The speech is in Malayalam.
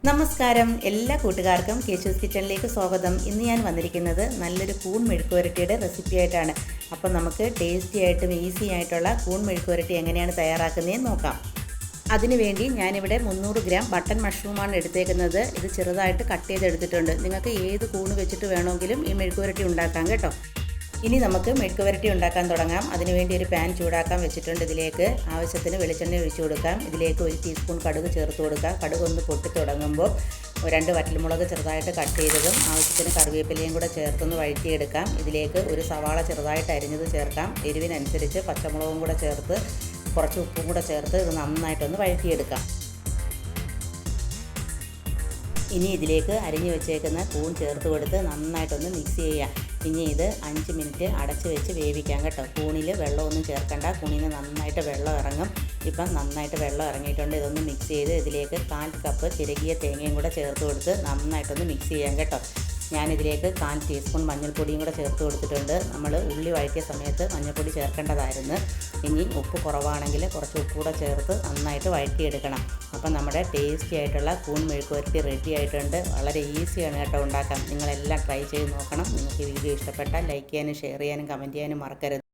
നമസ്കാരം, എല്ലാ കൂട്ടുകാർക്കും കേശൂസ് കിച്ചണിലേക്ക് സ്വാഗതം. ഇന്ന് ഞാൻ വന്നിരിക്കുന്നത് നല്ലൊരു കൂൺ മെഴുക്കുവരട്ടിയുടെ റെസിപ്പി ആയിട്ടാണ്. അപ്പോൾ നമുക്ക് ടേസ്റ്റി ആയിട്ടും ഈസി ആയിട്ടുള്ള കൂൺ മെഴുക്കുവരട്ടി എങ്ങനെയാണ് തയ്യാറാക്കുന്നതെന്ന് നോക്കാം. അതിനുവേണ്ടി ഞാനിവിടെ 300 ഗ്രാം ബട്ടൺ മഷ്റൂമാണ് എടുത്തേക്കുന്നത്. ഇത് ചെറുതായിട്ട് കട്ട് ചെയ്തെടുത്തിട്ടുണ്ട്. നിങ്ങൾക്ക് ഏത് കൂണ് വെച്ചിട്ട് വേണമെങ്കിലും ഈ മെഴുക്കുവരട്ടി ഉണ്ടാക്കാം കേട്ടോ. ഇനി നമുക്ക് മെഴുക്കുവരട്ടി ഉണ്ടാക്കാൻ തുടങ്ങാം. അതിനുവേണ്ടി ഒരു പാൻ ചൂടാക്കാൻ വെച്ചിട്ടുണ്ട്. ഇതിലേക്ക് ആവശ്യത്തിന് വെളിച്ചെണ്ണ ഒഴിച്ചു കൊടുക്കാം. ഇതിലേക്ക് 1 ടീസ്പൂൺ കടുക് ചേർത്ത് കൊടുക്കാം. കടുക് ഒന്ന് പൊട്ടി തുടങ്ങുമ്പോൾ 2 വറ്റൽമുളക് ചെറുതായിട്ട് കട്ട് ചെയ്തതും ആവശ്യത്തിന് കറിവേപ്പിലയും കൂടെ ചേർത്തൊന്ന് വഴറ്റിയെടുക്കാം. ഇതിലേക്ക് ഒരു സവാള ചെറുതായിട്ട് അരിഞ്ഞത് ചേർക്കാം. എരിവിനനുസരിച്ച് പച്ചമുളകും കൂടെ ചേർത്ത് കുറച്ച് ഉപ്പും കൂടെ ചേർത്ത് ഇത് നന്നായിട്ടൊന്ന് വഴറ്റിയെടുക്കാം. ഇനി ഇതിലേക്ക് അരിഞ്ഞു വെച്ചേക്കുന്ന കൂൺ ചേർത്ത് കൊടുത്ത് നന്നായിട്ടൊന്ന് മിക്സ് ചെയ്യാം. ഇനി ഇത് 5 മിനിറ്റ് അടച്ച് വെച്ച് വേവിക്കാം കേട്ടോ. കൂണിൽ വെള്ളമൊന്നും ചേർക്കണ്ട. കൂണിൽ നിന്ന് നന്നായിട്ട് വെള്ളം ഇറങ്ങും. ഇപ്പം നന്നായിട്ട് വെള്ളം ഇറങ്ങിയിട്ടുണ്ട്. ഇതൊന്ന് മിക്സ് ചെയ്ത് ഇതിലേക്ക് 1/4 കപ്പ് ചിരകിയ തേങ്ങയും കൂടെ ചേർത്ത് കൊടുത്ത് നന്നായിട്ടൊന്ന് മിക്സ് ചെയ്യാം കേട്ടോ. ഞാനിതിലേക്ക് 1/4 ടീസ്പൂൺ മഞ്ഞൾപ്പൊടിയും കൂടെ ചേർത്ത് കൊടുത്തിട്ടുണ്ട്. നമ്മൾ ഉള്ളി വഴറ്റിയ സമയത്ത് മഞ്ഞൾപ്പൊടി ചേർക്കേണ്ടതായിരുന്നു. ഇനി ഉപ്പ് കുറവാണെങ്കിൽ കുറച്ച് ഉപ്പ് കൂടെ ചേർത്ത് നന്നായിട്ട് വഴറ്റിയെടുക്കണം. അപ്പം നമ്മുടെ ടേസ്റ്റി ആയിട്ടുള്ള കൂൺ മെഴുക്കുവരട്ടി റെഡി ആയിട്ടുണ്ട്. വളരെ ഈസിയാണ് കേട്ടോ ഉണ്ടാക്കാം. നിങ്ങളെല്ലാം ട്രൈ ചെയ്ത് നോക്കണം. നിങ്ങൾക്ക് ഈ വീഡിയോ ഇഷ്ടപ്പെട്ടാൽ ലൈക്ക് ചെയ്യാനും ഷെയർ ചെയ്യാനും കമൻറ്റ് ചെയ്യാനും മറക്കരുത്.